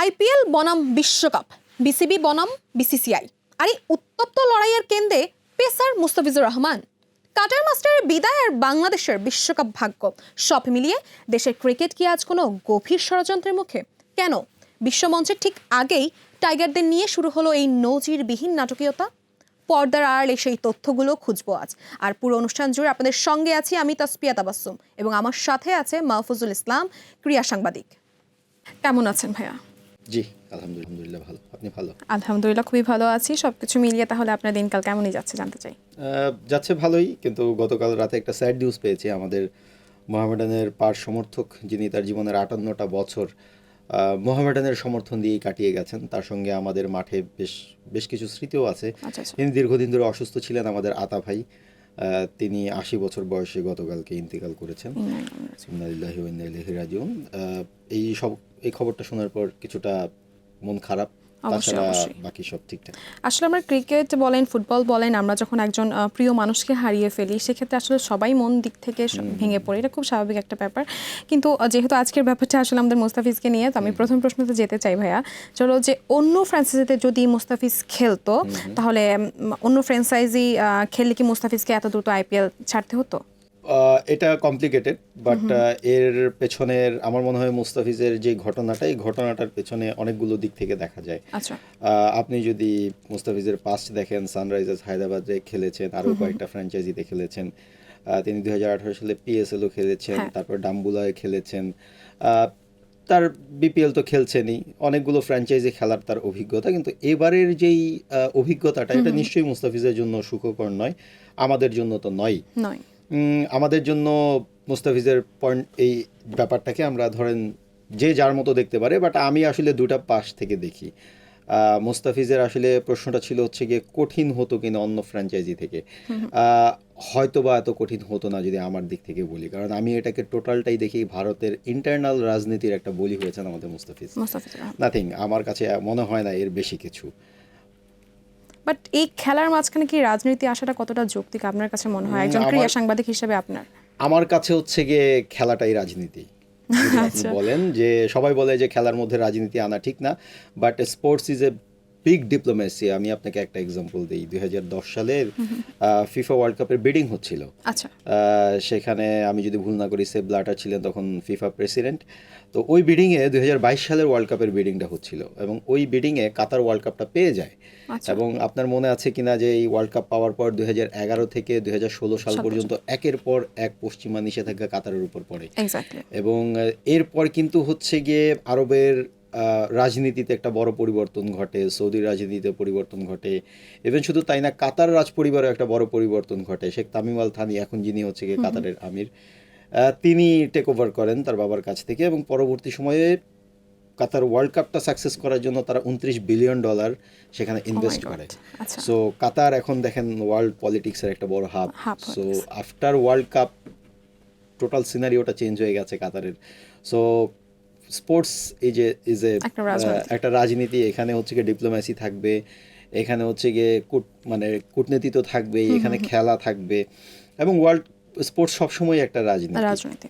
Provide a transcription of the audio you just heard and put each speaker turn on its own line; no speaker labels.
IPL বনাম বিশ্বকাপ, BCB বনাম বিসিসিআই, আর এই উত্তপ্ত লড়াইয়ের কেন্দ্রে পেসার মুস্তাফিজুর রহমান। কাটার মাস্টারের বিদায় আর বাংলাদেশের বিশ্বকাপ ভাগ্য, সব মিলিয়ে দেশের ক্রিকেট কি আজ কোনো গভীর ষড়যন্ত্রের মুখে? কেন বিশ্বমঞ্চের ঠিক আগেই টাইগারদের নিয়ে শুরু হলো এই নজিরবিহীন নাটকীয়তা? পর্দার আড়ালে সেই তথ্যগুলো খুঁজবো আজ। আর পুরো অনুষ্ঠান জুড়ে আপনাদের সঙ্গে আছি আমি তাসপিয়া তাবাসসুম, এবং আমার সাথে আছে মাহফুজুল ইসলাম, ক্রীড়া সাংবাদিক। কেমন আছেন ভাইয়া?
জি আলহামদুলিল্লাহ ভালো। আপনি ভালো?
আলহামদুলিল্লাহ খুবই ভালো আছি। সবকিছু মিলিয়ে তাহলে আপনার দিনকাল কেমনই যাচ্ছে জানতে চাই।
যাচ্ছে ভালোই, কিন্তু গতকাল রাতে একটা স্যাড নিউজ পেয়েছি। আমাদের মোহামেডানের পার সমর্থক, যিনি তার জীবনের 58টা বছর মোহামেডানের সমর্থন দিয়েই কাটিয়ে গেছেন, তার সঙ্গে আমাদের মাঠে বেশ কিছু স্মৃতিও আছে। তিনি দীর্ঘদিন ধরে অসুস্থ ছিলেন, আমাদের আতা ভাই। তিনি 80 বছর বয়সে গতকালকে ইন্তেকাল করেছেন। ইন্না লিল্লাহি ওয়া ইন্না ইলাইহি রাজিউন। এই খবরটা শোনার পর কিছুটা মন খারাপ, তাছাড়া বাকি সব ঠিকঠাক।
আসলে আমরা ক্রিকেট বলেন, ফুটবল বলেন, আমরা যখন একজন প্রিয় মানুষকে হারিয়ে ফেলি সেক্ষেত্রে আসলে সবাই মন দিক থেকে ভেঙে পড়ে, এটা খুব স্বাভাবিক একটা ব্যাপার। কিন্তু যেহেতু আজকের ব্যাপারটা আসলে আমাদের মুস্তাফিজকে নিয়ে, তো আমি প্রথম প্রশ্নতে যেতে চাই ভাইয়া। চলো, যে অন্য ফ্র্যাঞ্চাইজিতে যদি মুস্তাফিজ খেলতো, তাহলে অন্য ফ্র্যাঞ্চাইজি খেললে কি মুস্তাফিজকে এত দ্রুত আইপিএল ছাড়তে হতো?
এটা কমপ্লিকেটেড, বাট এর পেছনের আমার মনে হয় মুস্তাফিজের যে ঘটনাটা, এই ঘটনাটার পেছনে অনেকগুলো দিক থেকে দেখা যায়।
আচ্ছা,
আপনি যদি মুস্তাফিজের পাস্ট দেখেন, সানরাইজার্স হায়দ্রাবাদে খেলেছেন, আরও কয়েকটা ফ্র্যাঞ্চাইজিতে খেলেছেন। তিনি 2018 সালে পিএসএলও খেলেছেন, তারপর ডাম্বুলায় খেলেছেন, তার বিপিএল তো খেলছেনই, অনেকগুলো ফ্র্যাঞ্চাইজি খেলার তার অভিজ্ঞতা। কিন্তু এবারের যেই অভিজ্ঞতাটা, এটা নিশ্চয়ই মুস্তাফিজের জন্য সুখকর নয়, আমাদের জন্য তো নয়। আমাদের জন্য মুস্তাফিজের পয়েন্ট, এই ব্যাপারটাকে আমরা ধরেন যে যার মতো দেখতে পারে, বাট আমি আসলে দুটা পাশ থেকে দেখি। মুস্তাফিজের আসলে প্রশ্নটা ছিল হচ্ছে গিয়ে কঠিন হতো কিনা অন্য ফ্র্যাঞ্চাইজি থেকে। হয়তো বা এত কঠিন হতো না যদি আমার দিক থেকে বলি, কারণ আমি এটাকে টোটালটাই দেখি ভারতের ইন্টারনাল রাজনীতির একটা বলি হয়েছেন আমাদের মুস্তাফিজ। নাথিং, আমার কাছে মনে হয় না এর বেশি কিছু।
বাট এই খেলার মাঝখানে কি রাজনীতি আসাটা কতটা যৌক্তিক আপনার কাছে মনে হয়, একজন ক্রীড়া সাংবাদিক হিসেবে আপনার?
আমার কাছে হচ্ছে গিয়ে খেলাটাই রাজনীতি। আপনি বলেন যে সবাই বলে যে খেলার মধ্যে রাজনীতি আনা ঠিক না, but sports is a big diplomacy. আমি আপনাকে একটা এক্সাম্পল দিই। 2010 সালের ফিফা ওয়ার্ল্ড কাপের বিডিং হচ্ছিল। সেখানে আমি যদি ভুল না করি, সেপ ব্লাটার ছিলেন তখন ফিফা প্রেসিডেন্ট। তো ওই বিডিংয়ে 2022 সালের ওয়ার্ল্ড কাপের বিডিংটা হচ্ছিল, এবং ওই বিডিংয়ে কাতার ওয়ার্ল্ড কাপটা পেয়ে যায়। এবং আপনার মনে আছে কিনা যে এই ওয়ার্ল্ড কাপ পাওয়ার পর 2011 থেকে 2016 সাল পর্যন্ত একের পর এক পশ্চিমা নিষেধাজ্ঞা কাতারের উপর পড়ে। এবং এরপর কিন্তু হচ্ছে গিয়ে আরবের রাজনীতিতে একটা বড় পরিবর্তন ঘটে, সৌদির রাজনীতিতে পরিবর্তন ঘটে, ইভেন শুধু তাই না, কাতার রাজ পরিবারে একটা বড় পরিবর্তন ঘটে। শেখ তামিম আল থানি, এখন যিনি হচ্ছে গিয়ে কাতারের আমির, তিনি টেক ওভার করেন তার বাবার কাছ থেকে, এবং পরবর্তী সময়ে কাতার ওয়ার্ল্ড কাপটা সাকসেস করার জন্য তারা $29 বিলিয়ন সেখানে ইনভেস্ট করে। সো কাতার এখন দেখেন ওয়ার্ল্ড পলিটিক্সের একটা বড় হাব। So after world cup total সিনারিওটা চেঞ্জ হয়ে গেছে কাতারের। সো স্পোর্টস একটা রাজনীতি। এখানে হচ্ছে গিয়ে ডিপ্লোম্যাসি থাকবে, এখানে হচ্ছে গিয়ে কূটনীতি তো থাকবেই, এখানে খেলা থাকবে, এবং ওয়ার্ল্ড স্পোর্টস সবসময় একটা রাজনীতি।